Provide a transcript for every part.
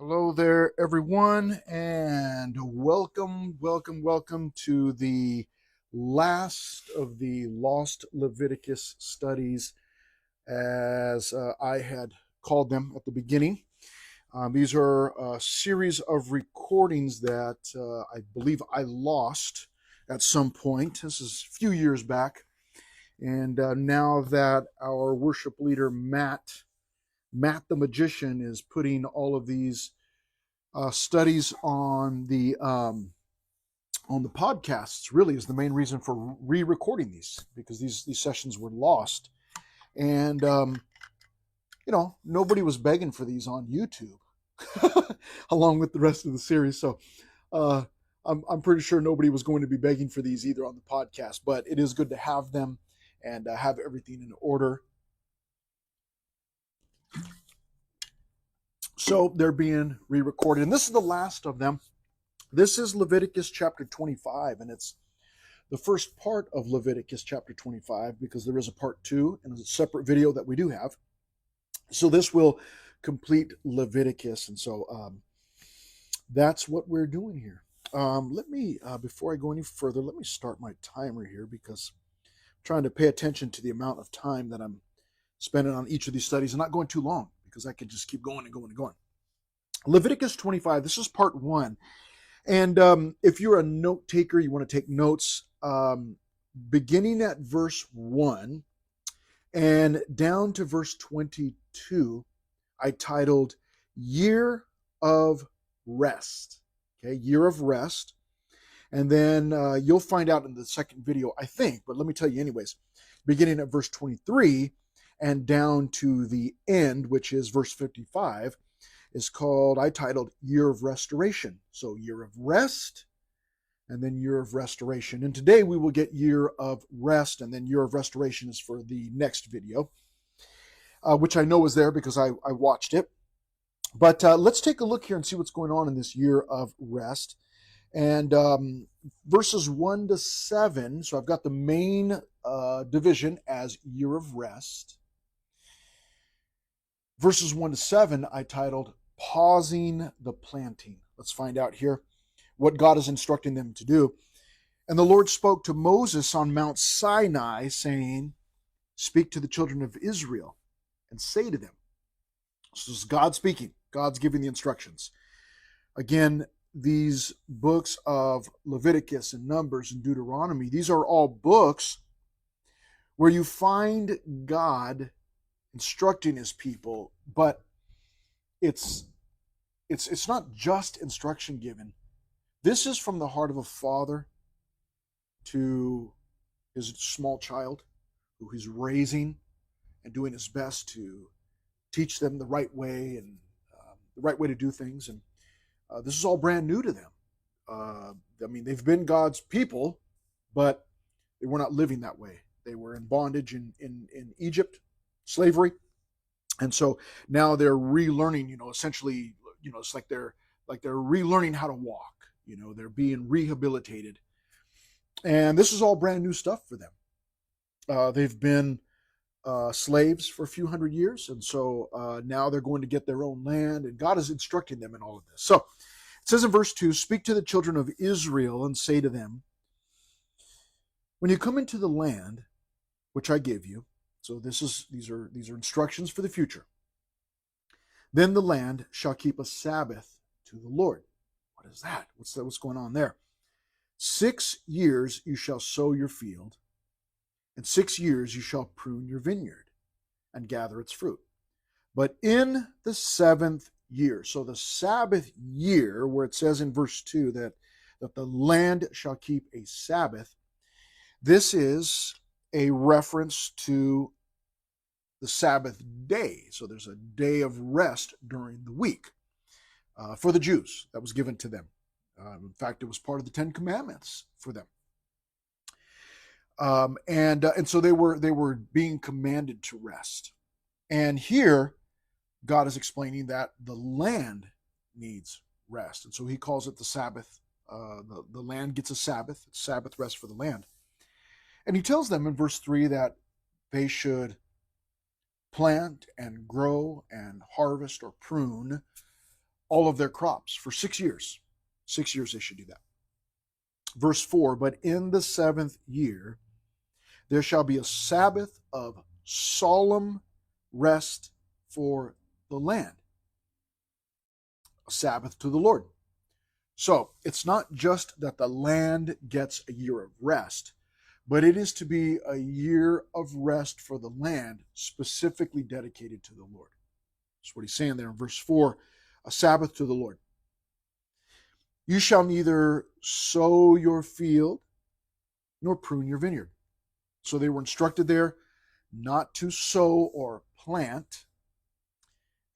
Hello there, everyone, and welcome to the last of the Lost Leviticus studies, as I had called them at the beginning. These are a series of recordings that I believe I lost at some point. This is a few years back, and now that our worship leader Matt the magician is putting all of these studies on the podcasts really is the main reason for re-recording these, because these sessions were lost, and nobody was begging for these on YouTube along with the rest of the series. So I'm pretty sure nobody was going to be begging for these either on the podcast, but it is good to have them and have everything in order. So they're being re-recorded, and this is the last of them. This is Leviticus chapter 25, and it's the first part of Leviticus chapter 25, because there is a part 2 and a separate video that we do have. So this will complete Leviticus, and so that's what we're doing here. Let me, before I go any further, let me start my timer here, because I'm trying to pay attention to the amount of time that I'm spending on each of these studies and not going too long, because I could just keep going and going and going. Leviticus 25, this is part 1. And if you're a note taker, you want to take notes, beginning at verse 1 and down to verse 22, I titled Year of Rest. Okay, Year of Rest. And then you'll find out in the second video, I think, but let me tell you anyways, beginning at verse 23 and down to the end, which is verse 55, is called, I titled Year of Restoration. So Year of Rest, and then Year of Restoration. And today we will get Year of Rest, and then Year of Restoration is for the next video, which I know is there because I watched it. But let's take a look here and see what's going on in this Year of Rest. And verses 1 to 7, so I've got the main division as Year of Rest. Verses 1 to 7, I titled Pausing the Planting. Let's find out here what God is instructing them to do. And the Lord spoke to Moses on Mount Sinai, saying, Speak to the children of Israel and say to them. So this is God speaking. God's giving the instructions. Again, these books of Leviticus and Numbers and Deuteronomy, these are all books where you find God instructing his people, but it's not just instruction given. This is from the heart of a father to his small child, who he's raising and doing his best to teach them the right way and the right way to do things. And this is all brand new to them. I mean, they've been God's people, but they were not living that way. They were in bondage in Egypt, slavery. And so now they're relearning, essentially, it's like they're relearning how to walk. They're being rehabilitated. And this is all brand new stuff for them. They've been slaves for a few hundred years. And so now they're going to get their own land. And God is instructing them in all of this. So it says in verse 2, Speak to the children of Israel and say to them, When you come into the land which I give you, so these are instructions for the future. Then the land shall keep a Sabbath to the Lord. What is that? What's going on there? 6 years you shall sow your field, and 6 years you shall prune your vineyard and gather its fruit. But in the 7th year, so the Sabbath year, where it says in verse 2 that the land shall keep a Sabbath, this is a reference to the Sabbath day. So there's a day of rest during the week for the Jews that was given to them. In fact, it was part of the 10 Commandments for them. And so they were being commanded to rest. And here, God is explaining that the land needs rest. And so he calls it the Sabbath. The land gets a Sabbath. It's Sabbath rest for the land. And he tells them in verse 3 that they should plant and grow and harvest or prune all of their crops for 6 years. 6 years they should do that. Verse 4, but in the 7th year, there shall be a Sabbath of solemn rest for the land. A Sabbath to the Lord. So it's not just that the land gets a year of rest, but it is to be a year of rest for the land specifically dedicated to the Lord. That's what he's saying there in verse 4, a Sabbath to the Lord. You shall neither sow your field nor prune your vineyard. So they were instructed there not to sow or plant,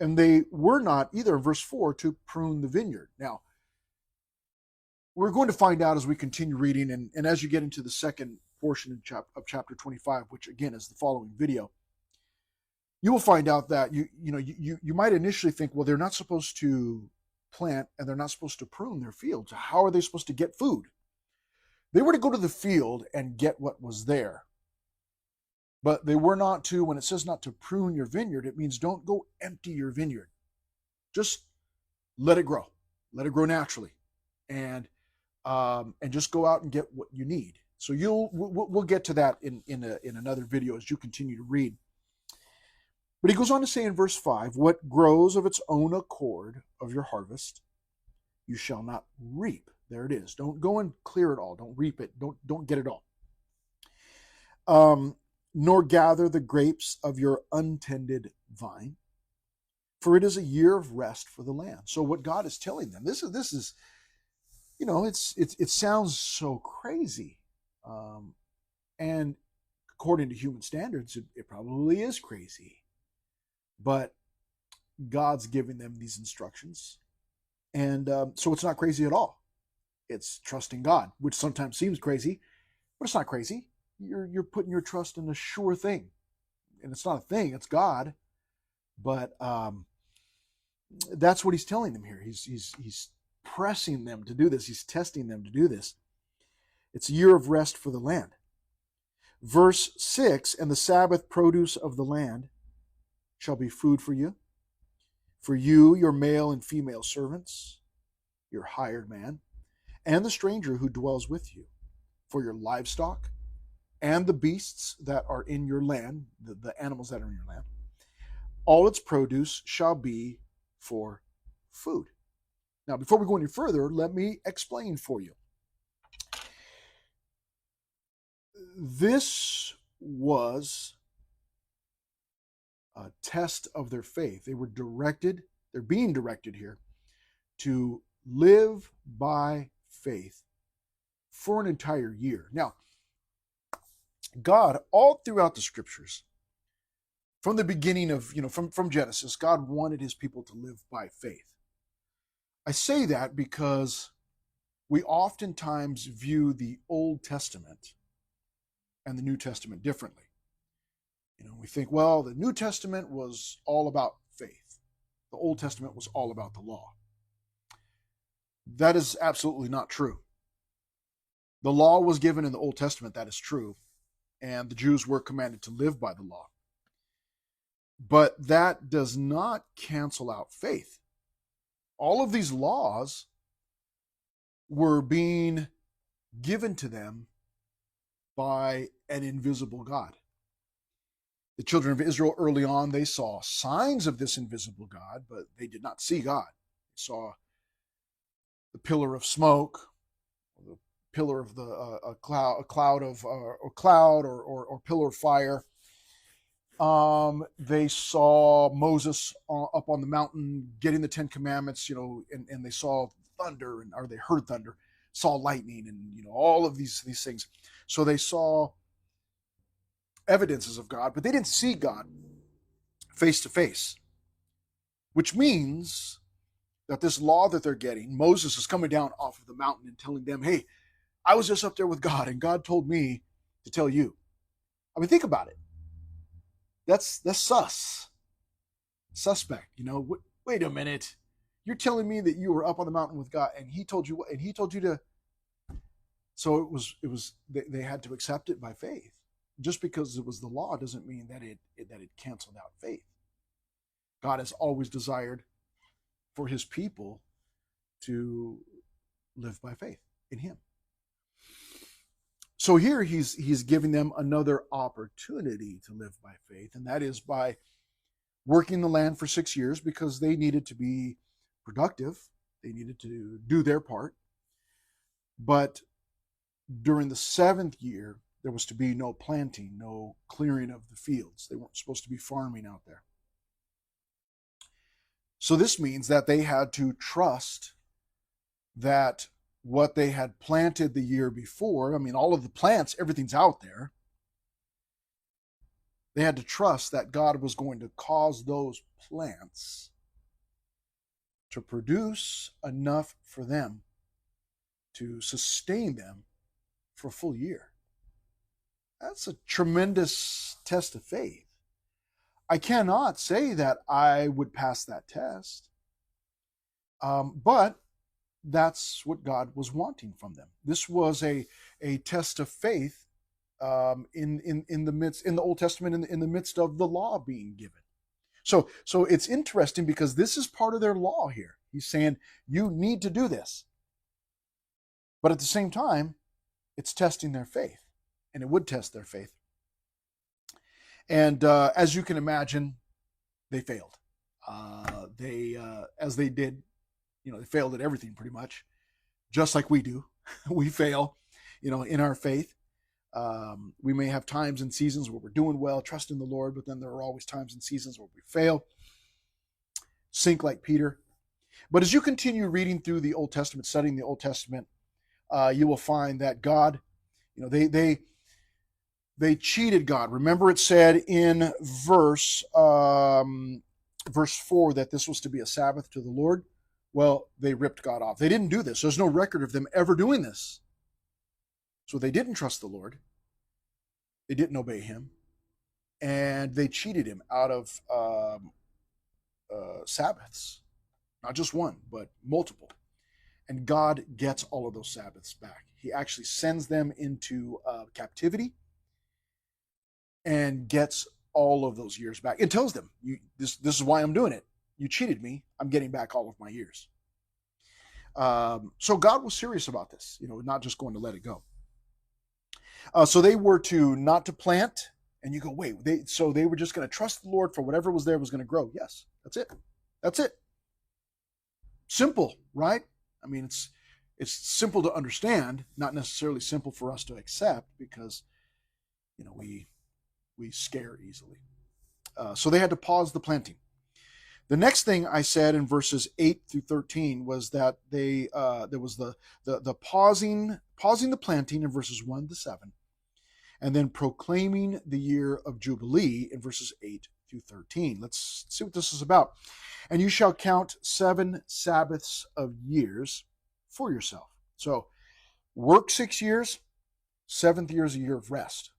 and they were not either, in verse 4, to prune the vineyard. Now, we're going to find out as we continue reading, and as you get into the second portion of chapter 25, which again is the following video, you will find out that you might initially think, well, they're not supposed to plant and they're not supposed to prune their fields. How are they supposed to get food? They were to go to the field and get what was there. But they were not to, when it says not to prune your vineyard, it means don't go empty your vineyard. Just let it grow. Let it grow naturally. And just go out and get what you need. So we'll get to that in another video as you continue to read. But he goes on to say in verse 5, what grows of its own accord of your harvest, you shall not reap. There it is. Don't go and clear it all. Don't reap it. Don't get it all. Nor gather the grapes of your untended vine, for it is a year of rest for the land. So what God is telling them, this is it sounds so crazy, and according to human standards, it probably is crazy. But God's giving them these instructions, and so it's not crazy at all. It's trusting God, which sometimes seems crazy, but it's not crazy. You're putting your trust in a sure thing, and it's not a thing; it's God. But that's what he's telling them here. He's pressing them to do this. He's testing them to do this. It's a year of rest for the land. Verse 6, and the Sabbath produce of the land shall be food for you, your male and female servants, your hired man, and the stranger who dwells with you, for your livestock, and the beasts that are in your land, the animals that are in your land. All its produce shall be for food. Now, before we go any further, let me explain for you. This was a test of their faith. They're being directed here to live by faith for an entire year. Now, God, all throughout the scriptures, from the beginning of, from Genesis, God wanted his people to live by faith. I say that because we oftentimes view the Old Testament and the New Testament differently. We think, well, the New Testament was all about faith. The Old Testament was all about the law. That is absolutely not true. The law was given in the Old Testament, that is true, and the Jews were commanded to live by the law. But that does not cancel out faith. All of these laws were being given to them by an invisible God. The children of Israel early on, they saw signs of this invisible God, but they did not see God. They saw the pillar of smoke, or the pillar of a cloud or pillar of fire. They saw Moses up on the mountain getting the 10 Commandments, and they saw thunder, or they heard thunder, saw lightning, and all of these things. So they saw evidences of God, but they didn't see God face to face, which means that this law that they're getting, Moses is coming down off of the mountain and telling them, hey, I was just up there with God, and God told me to tell you. I mean, think about it. That's suspect. Wait a minute. You're telling me that you were up on the mountain with God, and he told you what? And he told you to. So it was. They had to accept it by faith. Just because it was the law doesn't mean that it canceled out faith. God has always desired for his people to live by faith in him. So here he's giving them another opportunity to live by faith, and that is by working the land for 6 years, because they needed to be productive. They needed to do their part. But during the 7th year, there was to be no planting, no clearing of the fields. They weren't supposed to be farming out there. So this means that they had to trust that what they had planted the year before, I mean, all of the plants, everything's out there. They had to trust that God was going to cause those plants to produce enough for them to sustain them for a full year. That's a tremendous test of faith. I cannot say that I would pass that test, but that's what God was wanting from them. This was a test of faith in the Old Testament, in the midst of the law being given. So it's interesting because this is part of their law here. He's saying you need to do this, but at the same time, it's testing their faith, and it would test their faith. And as you can imagine, they failed. As they did, they failed at everything pretty much, just like we do. We fail, in our faith. We may have times and seasons where we're doing well, trusting the Lord, but then there are always times and seasons where we fail, sink like Peter. But as you continue reading through the Old Testament, studying the Old Testament, you will find that God, they cheated God. Remember, it said in verse 4 that this was to be a Sabbath to the Lord. Well, they ripped God off. They didn't do this. There's no record of them ever doing this. So they didn't trust the Lord. They didn't obey him. And they cheated him out of Sabbaths. Not just one, but multiple. And God gets all of those Sabbaths back. He actually sends them into captivity and gets all of those years back. It tells them, this is why I'm doing it. You cheated me. I'm getting back all of my years. So God was serious about this, not just going to let it go. So they were not to plant, and you go, wait, so they were just going to trust the Lord for whatever was there was going to grow. Yes, that's it. That's it. Simple, right? I mean, it's simple to understand, not necessarily simple for us to accept, because, we scare easily. So they had to pause the planting. The next thing I said in verses 8 through 13 was that there was the pausing the planting in verses 1 to 7, and then proclaiming the year of Jubilee in verses 8 through 13. Let's see what this is about. And you shall count 7 Sabbaths of years for yourself. So work 6 years, 7th year is a year of rest.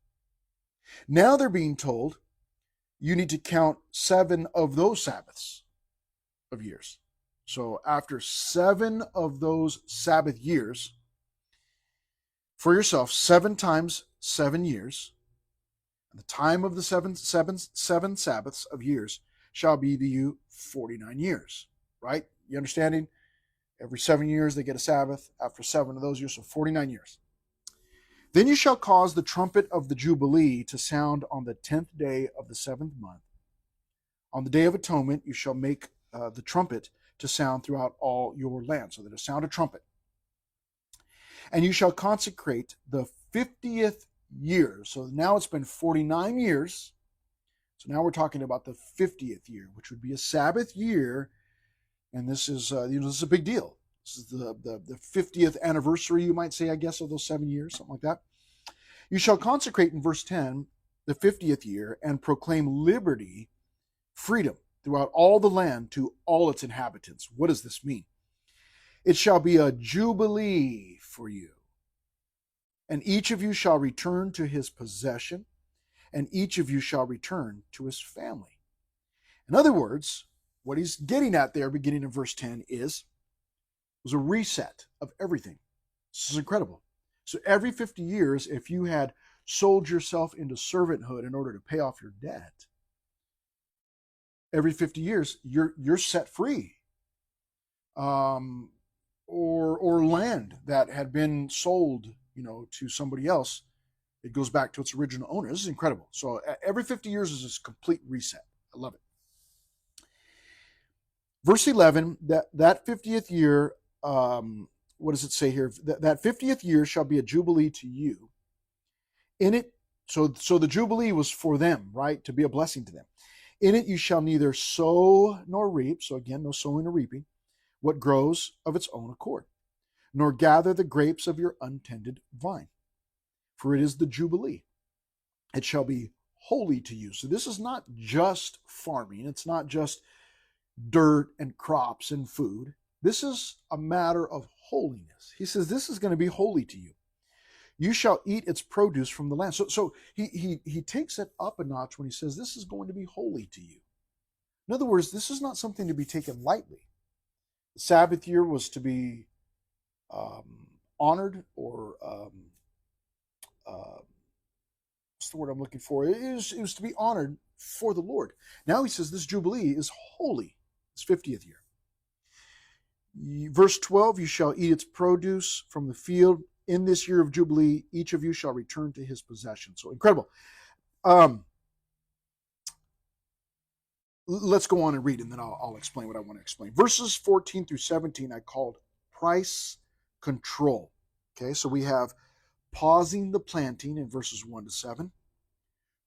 Now they're being told you need to count 7 of those Sabbaths of years. So after 7 of those Sabbath years, for yourself, 7 times 7 years, and the time of the seven Sabbaths of years shall be to you 49 years. Right? You understanding? Every 7 years they get a Sabbath. After 7 of those years, so 49 years. Then you shall cause the trumpet of the Jubilee to sound on the 10th day of the 7th month. On the day of atonement, you shall make the trumpet to sound throughout all your land. So that it sound a trumpet. And you shall consecrate the 50th year. So now it's been 49 years. So now we're talking about the 50th year, which would be a Sabbath year. And this is, this is a big deal. This is the 50th anniversary, you might say, I guess, of those 7 years, something like that. You shall consecrate, in verse 10, the 50th year, and proclaim liberty, freedom, throughout all the land to all its inhabitants. What does this mean? It shall be a jubilee for you. And each of you shall return to his possession, and each of you shall return to his family. In other words, what he's getting at there, beginning in verse 10, was a reset of everything. This is incredible. So every 50 years, if you had sold yourself into servanthood in order to pay off your debt, every 50 years, you're set free. um, or land that had been sold, to somebody else. It goes back to its original owner. This is incredible. So every 50 years is this complete reset. I love it. Verse 11, that 50th year, what does it say here? That 50th year shall be a jubilee to you. In it, so the jubilee was for them, right? To be a blessing to them. In it you shall neither sow nor reap. So again, no sowing or reaping. What grows of its own accord, nor gather the grapes of your untended vine. For it is the jubilee. It shall be holy to you. So this is not just farming. It's not just dirt and crops and food. This is a matter of holiness. He says this is going to be holy to you. You shall eat its produce from the land. So he takes it up a notch when he says this is going to be holy to you. In other words, this is not something to be taken lightly. The Sabbath year was to be honored, or what's the word I'm looking for? It was to be honored for the Lord. Now he says this Jubilee is holy. It's 50th year. Verse 12, you shall eat its produce from the field. In this year of Jubilee, each of you shall return to his possession. So incredible. Let's go on and read, and then I'll explain what I want to explain. Verses 14 through 17 I called price control. Okay, so we have pausing the planting in verses 1 to 7,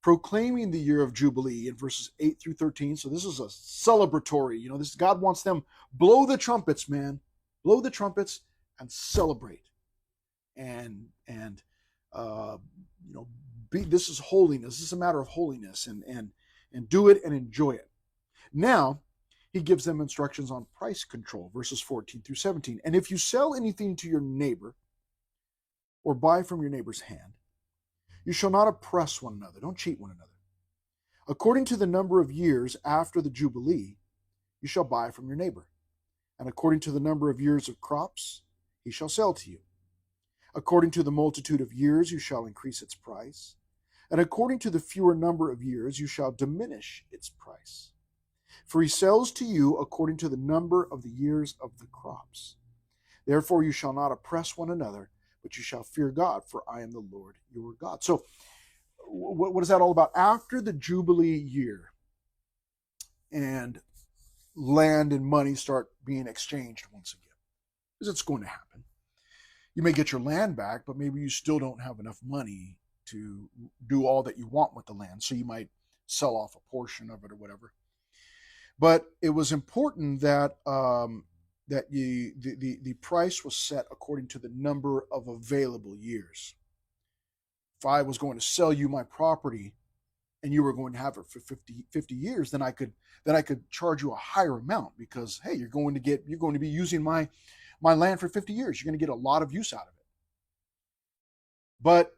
proclaiming the year of Jubilee in verses 8 through 13. So this is a celebratory, this God wants them, blow the trumpets, man. Blow the trumpets and celebrate. And this is holiness. This is a matter of holiness, and do it and enjoy it. Now, he gives them instructions on price control, verses 14 through 17. And if you sell anything to your neighbor or buy from your neighbor's hand, you shall not oppress one another. Don't cheat one another. According to the number of years after the Jubilee, you shall buy from your neighbor. And according to the number of years of crops, he shall sell to you. According to the multitude of years, you shall increase its price. And according to the fewer number of years, you shall diminish its price. For he sells to you according to the number of the years of the crops. Therefore you shall not oppress one another, but you shall fear God, for I am the Lord your God. So what is that all about? After the Jubilee year, and land and money start being exchanged once again, because it's going to happen. You may get your land back, but maybe you still don't have enough money to do all that you want with the land, so you might sell off a portion of it or whatever. But it was important that the price was set according to the number of available years. If I was going to sell you my property and you were going to have it for 50 years, then I could charge you a higher amount, because hey, you're going to be using my land for 50 years. You're going to get a lot of use out of it. But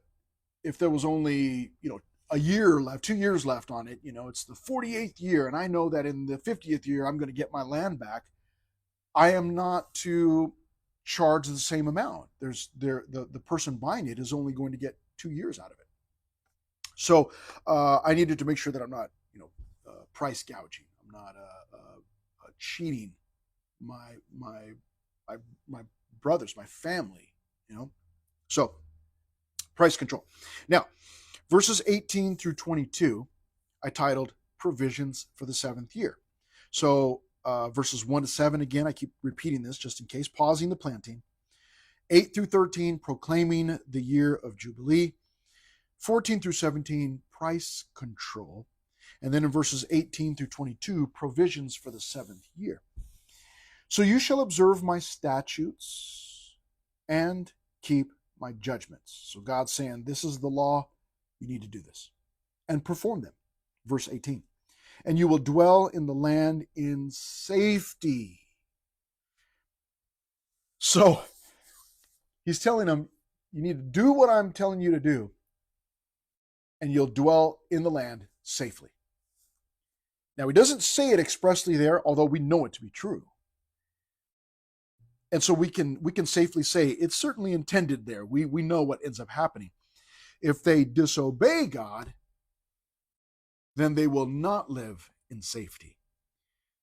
if there was only, a year left, 2 years left on it, it's the 48th year, and I know that in the 50th year I'm going to get my land back, I am not to charge the same amount. The person buying it is only going to get 2 years out of it. So I needed to make sure that I'm not, price gouging. I'm not cheating my brothers, my family, So price control. Now, verses 18 through 22, I titled Provisions for the Seventh Year. So verses 1 to 7, again, I keep repeating this just in case, pausing the planting. 8 through 13, proclaiming the year of Jubilee. 14 through 17, price control. And then in verses 18 through 22, provisions for the seventh year. So you shall observe my statutes and keep my judgments. So God's saying, this is the law. You need to do this and perform them. Verse 18. And you will dwell in the land in safety. So he's telling them, you need to do what I'm telling you to do, and you'll dwell in the land safely. Now, he doesn't say it expressly there, although we know it to be true. And so we can safely say it's certainly intended there. We know what ends up happening. If they disobey God, then they will not live in safety.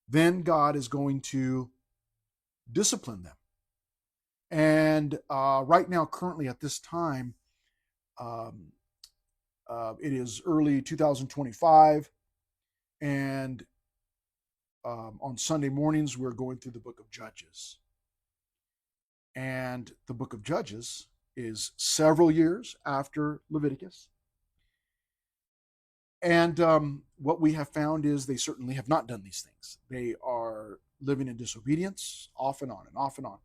Then God is going to discipline them. And right now, currently at this time, um, it is early 2025, and on Sunday mornings, we're going through the book of Judges. And the book of Judges is several years after Leviticus. And what we have found is they certainly have not done these things. They are living in disobedience off and on and off and on.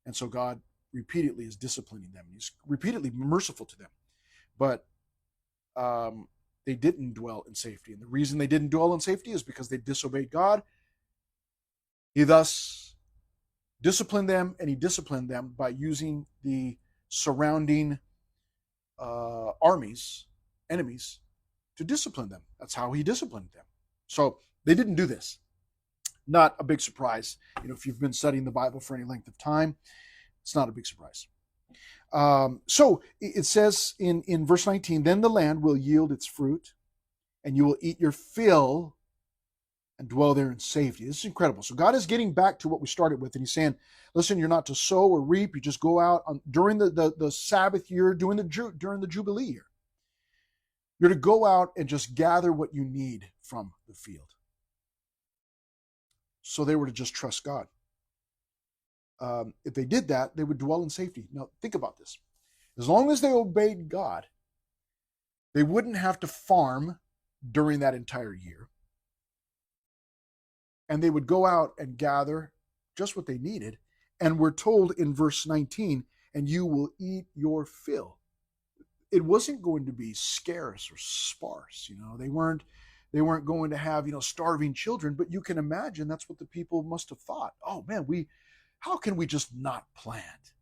And so God repeatedly is disciplining them. He's repeatedly merciful to them. But they didn't dwell in safety. And the reason they didn't dwell in safety is because they disobeyed God. He thus disciplined them, and he disciplined them by using the surrounding enemies, to discipline them. That's how he disciplined them. So they didn't do this. Not a big surprise. If you've been studying the Bible for any length of time, it's not a big surprise. So it says in verse 19, then the land will yield its fruit, and you will eat your fill and dwell there in safety. This is incredible. So God is getting back to what we started with, and he's saying, listen, you're not to sow or reap. You just go out during the Sabbath year, during the Jubilee year. You're to go out and just gather what you need from the field. So they were to just trust God. If they did that, they would dwell in safety. Now, think about this. As long as they obeyed God, they wouldn't have to farm during that entire year. And they would go out and gather just what they needed. And we're told in verse 19, and you will eat your fill. It wasn't going to be scarce or sparse. They weren't going to have, starving children. But you can imagine that's what the people must have thought. Oh man, how can we just not plant?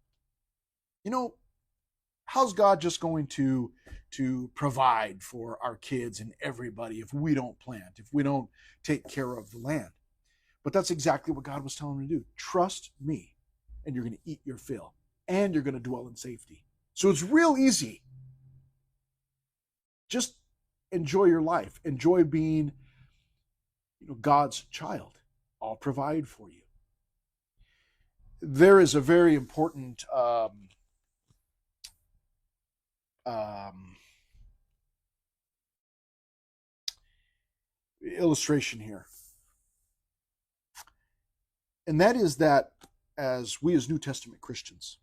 How's God just going to provide for our kids and everybody if we don't plant, if we don't take care of the land? But that's exactly what God was telling them to do. Trust me, and you're going to eat your fill, and you're going to dwell in safety. So it's real easy. Just enjoy your life. Enjoy being, God's child. I'll provide for you. There is a very important illustration here. And that is that as New Testament Christians,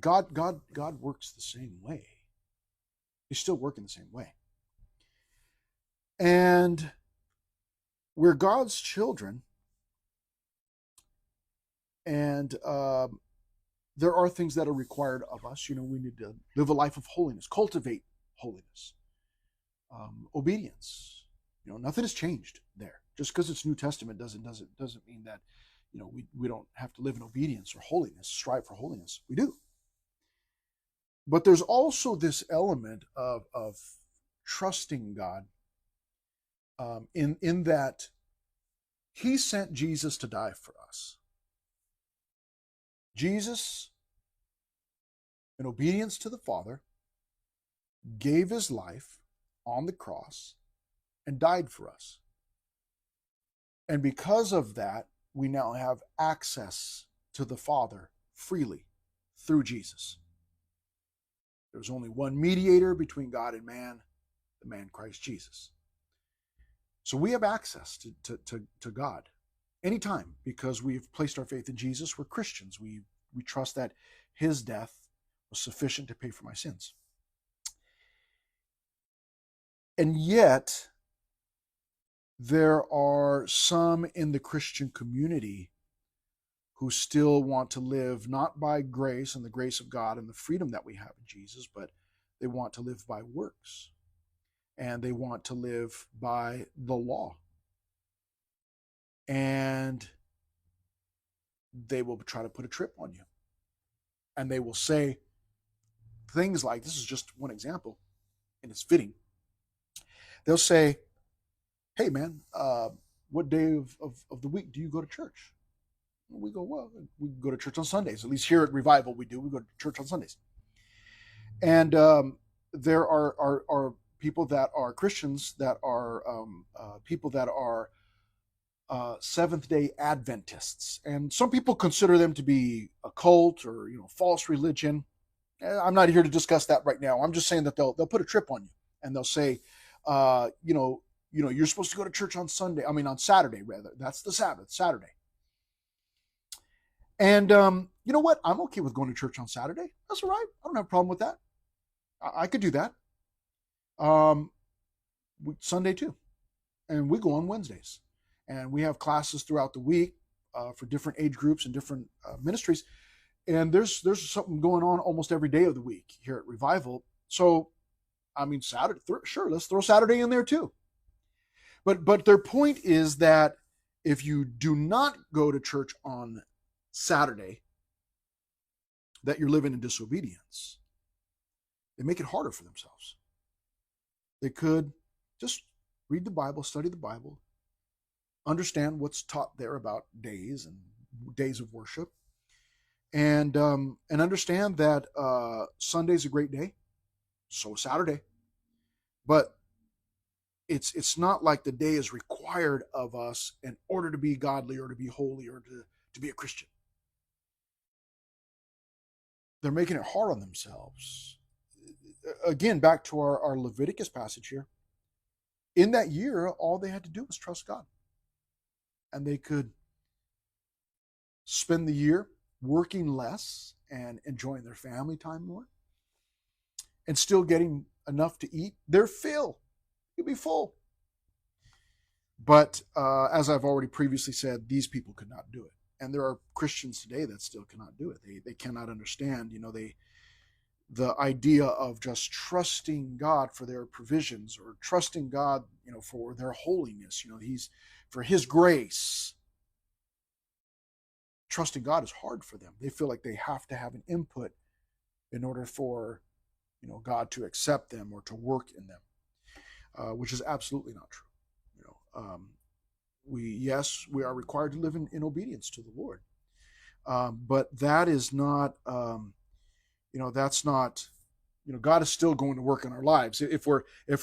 God works the same way. He's still working the same way. And we're God's children, and there are things that are required of us. We need to live a life of holiness, cultivate holiness, obedience. Nothing has changed there. Just because it's New Testament doesn't mean that we don't have to live in obedience or holiness, strive for holiness. We do. But there's also this element of trusting God in that he sent Jesus to die for us. Jesus, in obedience to the Father, gave his life on the cross and died for us. And because of that, we now have access to the Father freely through Jesus. There's only one mediator between God and man, the man Christ Jesus. So we have access to God anytime because we've placed our faith in Jesus. We're Christians. We trust that his death was sufficient to pay for my sins. And yet, there are some in the Christian community who still want to live not by grace and the grace of God and the freedom that we have in Jesus, but they want to live by works. And they want to live by the law. And they will try to put a trip on you. And they will say things like, this is just one example, and it's fitting. They'll say, hey man, what day of the week do you go to church? We go, well, we go to church on Sundays. At least here at Revival we do. We go to church on Sundays. And there are people that are Christians that are people that are Seventh-day Adventists, and some people consider them to be a cult or false religion. I'm not here to discuss that right now. I'm just saying that they'll put a trip on you, and they'll say, you're supposed to go to church on Sunday. I mean, on Saturday rather. That's the Sabbath, Saturday. And you know what? I'm okay with going to church on Saturday. That's all right. I don't have a problem with that. I could do that. Sunday too, and we go on Wednesdays, and we have classes throughout the week for different age groups and different ministries. And there's something going on almost every day of the week here at Revival. So, I mean, Saturday, sure, let's throw Saturday in there too. But their point is that if you do not go to church on Saturday, that you're living in disobedience. They make it harder for themselves. They could just read the Bible, study the Bible, understand what's taught there about days and days of worship, and understand that Sunday's a great day, so Saturday. But it's not like the day is required of us in order to be godly or to be holy or to be a Christian. They're making it hard on themselves. Again, back to our Leviticus passage here. In that year, all they had to do was trust God. And they could spend the year working less and enjoying their family time more and still getting enough to eat their fill. You'll be full. But as I've already previously said, these people could not do it. And there are Christians today that still cannot do it. They cannot understand, the idea of just trusting God for their provisions or trusting God, for their holiness. He's for His grace. Trusting God is hard for them. They feel like they have to have an input in order for, God to accept them or to work in them, which is absolutely not true. We are required to live in obedience to the Lord, but that is not, that's not, God is still going to work in our lives. If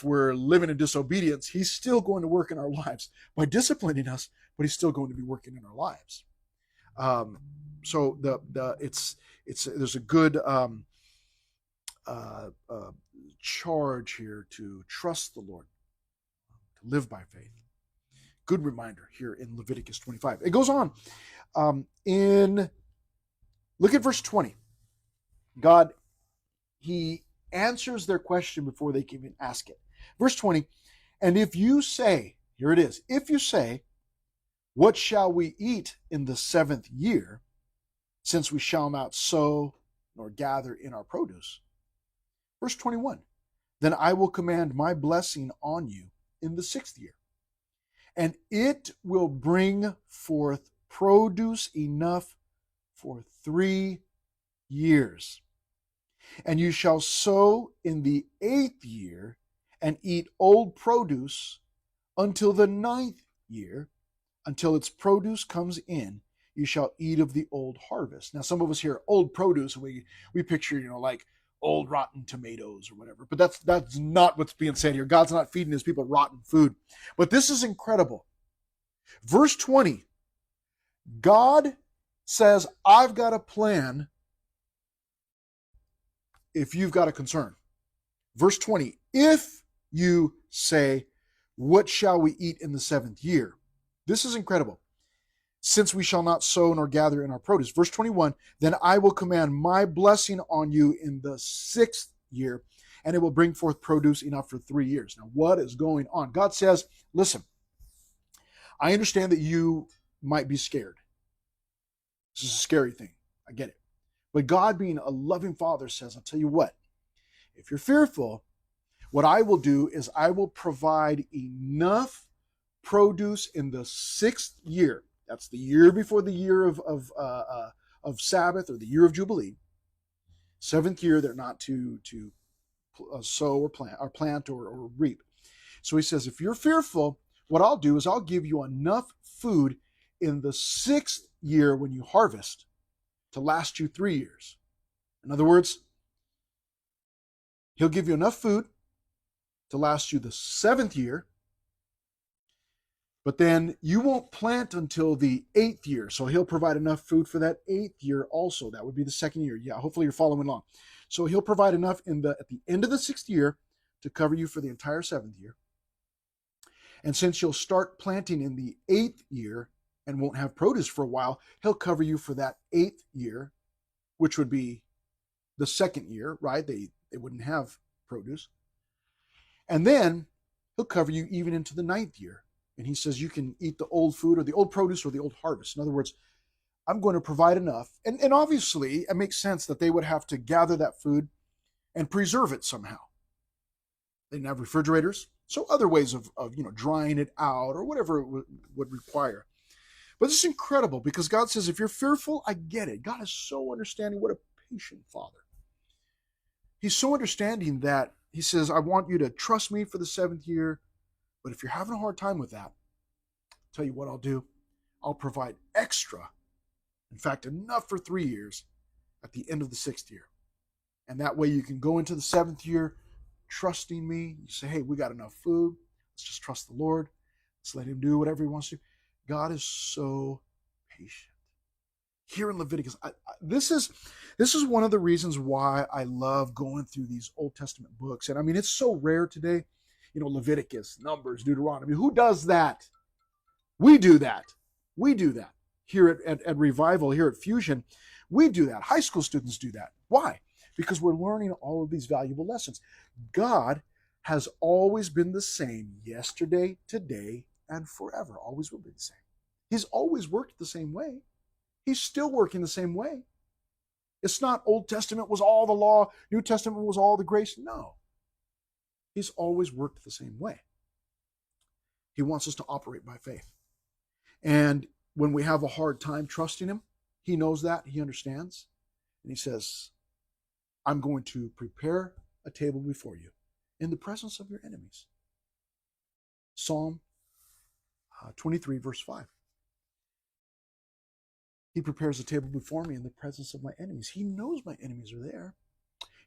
we're living in disobedience, He's still going to work in our lives by disciplining us, but He's still going to be working in our lives. So there's a good charge here to trust the Lord, to live by faith. Good reminder here in Leviticus 25. It goes on. Look at verse 20. God, He answers their question before they can even ask it. Verse 20, and if you say, here it is, if you say, what shall we eat in the 7th year, since we shall not sow nor gather in our produce? Verse 21, then I will command my blessing on you in the 6th year, and it will bring forth produce enough for 3 years. And you shall sow in the 8th year and eat old produce until the 9th year, until its produce comes in, you shall eat of the old harvest. Now, some of us hear old produce, and we picture, like old rotten tomatoes or whatever. But that's not what's being said here. God's not feeding His people rotten food. But this is incredible. Verse 20, God says, I've got a plan if you've got a concern. Verse 20, if you say, what shall we eat in the 7th year? This is incredible. Since we shall not sow nor gather in our produce. Verse 21, then I will command my blessing on you in the 6th year, and it will bring forth produce enough for 3 years. Now, what is going on? God says, listen, I understand that you might be scared. This is a scary thing. I get it. But God, being a loving Father, says, I'll tell you what, if you're fearful, what I will do is I will provide enough produce in the 6th year. That's the year before the year of Sabbath or the year of Jubilee. 7th year, they're not to sow or plant or reap. So He says, if you're fearful, what I'll do is I'll give you enough food in the 6th year when you harvest to last you 3 years. In other words, He'll give you enough food to last you the 7th year, But then you won't plant until the 8th year. So he'll provide enough food for that 8th year also. That would be the 2nd year. Yeah, hopefully you're following along. So he'll provide enough at the end of the 6th year to cover you for the entire 7th year. And since you'll start planting in the 8th year and won't have produce for a while, he'll cover you for that 8th year, which would be the 2nd year, right? They wouldn't have produce. And then he'll cover you even into the 9th year. And he says you can eat the old food or the old produce or the old harvest. In other words, I'm going to provide enough. And obviously, it makes sense that they would have to gather that food and preserve it somehow. They didn't have refrigerators, so other ways of drying it out or whatever it would require. But this is incredible because God says, if you're fearful, I get it. God is so understanding. What a patient Father. He's so understanding that he says, I want you to trust me for the 7th year. But if you're having a hard time with that, I'll tell you what I'll do. I'll provide extra. In fact, enough for 3 years at the end of the 6th year. And that way you can go into the 7th year trusting me. You say, hey, we got enough food. Let's just trust the Lord. Let's let him do whatever he wants to. God is so patient. Here in Leviticus, this is one of the reasons why I love going through these Old Testament books. And I mean, it's so rare today. Leviticus, Numbers, Deuteronomy. Who does that? We do that. We do that. Here at Revival, here at Fusion, we do that. High school students do that. Why? Because we're learning all of these valuable lessons. God has always been the same yesterday, today, and forever. Always will be the same. He's always worked the same way. He's still working the same way. It's not Old Testament was all the law, New Testament was all the grace. No. He's always worked the same way. He wants us to operate by faith. And when we have a hard time trusting him, he knows that, he understands. And he says, I'm going to prepare a table before you in the presence of your enemies. Psalm 23, verse 5. He prepares a table before me in the presence of my enemies. He knows my enemies are there.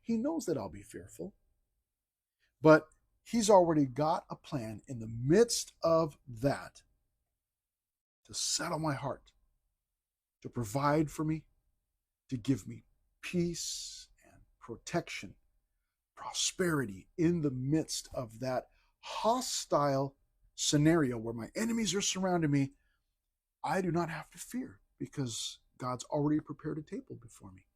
He knows that I'll be fearful. But he's already got a plan in the midst of that to settle my heart, to provide for me, to give me peace and protection, prosperity in the midst of that hostile scenario where my enemies are surrounding me. I do not have to fear because God's already prepared a table before me.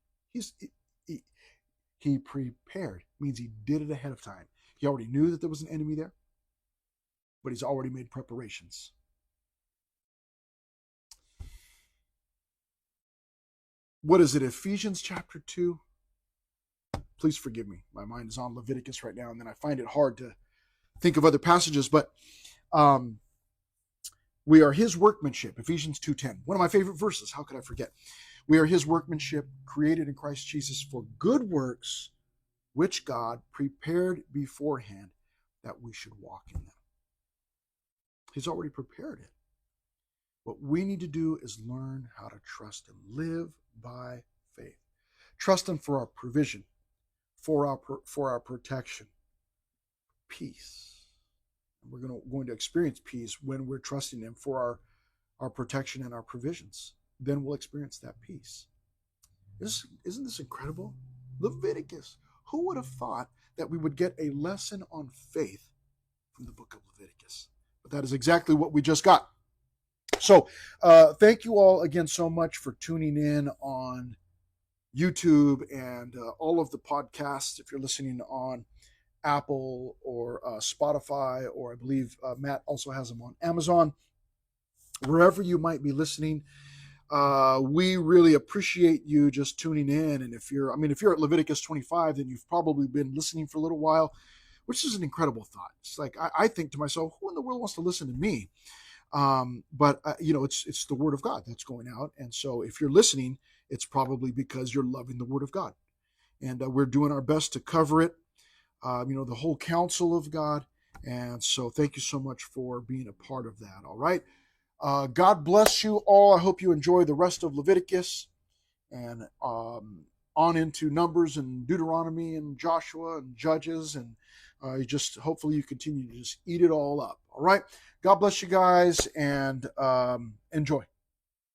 He prepared, means he did it ahead of time. He already knew that there was an enemy there, but he's already made preparations. What is it? Ephesians chapter 2? Please forgive me. My mind is on Leviticus right now, and then I find it hard to think of other passages, but we are his workmanship, Ephesians 2:10. One of my favorite verses. How could I forget? We are his workmanship, created in Christ Jesus for good works, which God prepared beforehand that we should walk in them. He's already prepared it. What we need to do is learn how to trust him, live by faith. Trust him for our provision, for our protection, peace. And we're going to experience peace when we're trusting him for our protection and our provisions. Then we'll experience that peace. Isn't this incredible? Leviticus. Who would have thought that we would get a lesson on faith from the book of Leviticus? But that is exactly what we just got. So thank you all again so much for tuning in on YouTube and all of the podcasts. If you're listening on Apple or Spotify, or I believe Matt also has them on Amazon, wherever you might be listening, we really appreciate you just tuning in. And if you're at Leviticus 25, then you've probably been listening for a little while, which is an incredible thought. It's like, I think to myself, who in the world wants to listen to me? But it's the word of God that's going out. And so if you're listening, it's probably because you're loving the word of God, and we're doing our best to cover it, the whole counsel of God. And so thank you so much for being a part of that. All right. God bless you all. I hope you enjoy the rest of Leviticus and on into Numbers and Deuteronomy and Joshua and Judges and Hopefully you continue to just eat it all up. All right. God bless you guys, and enjoy.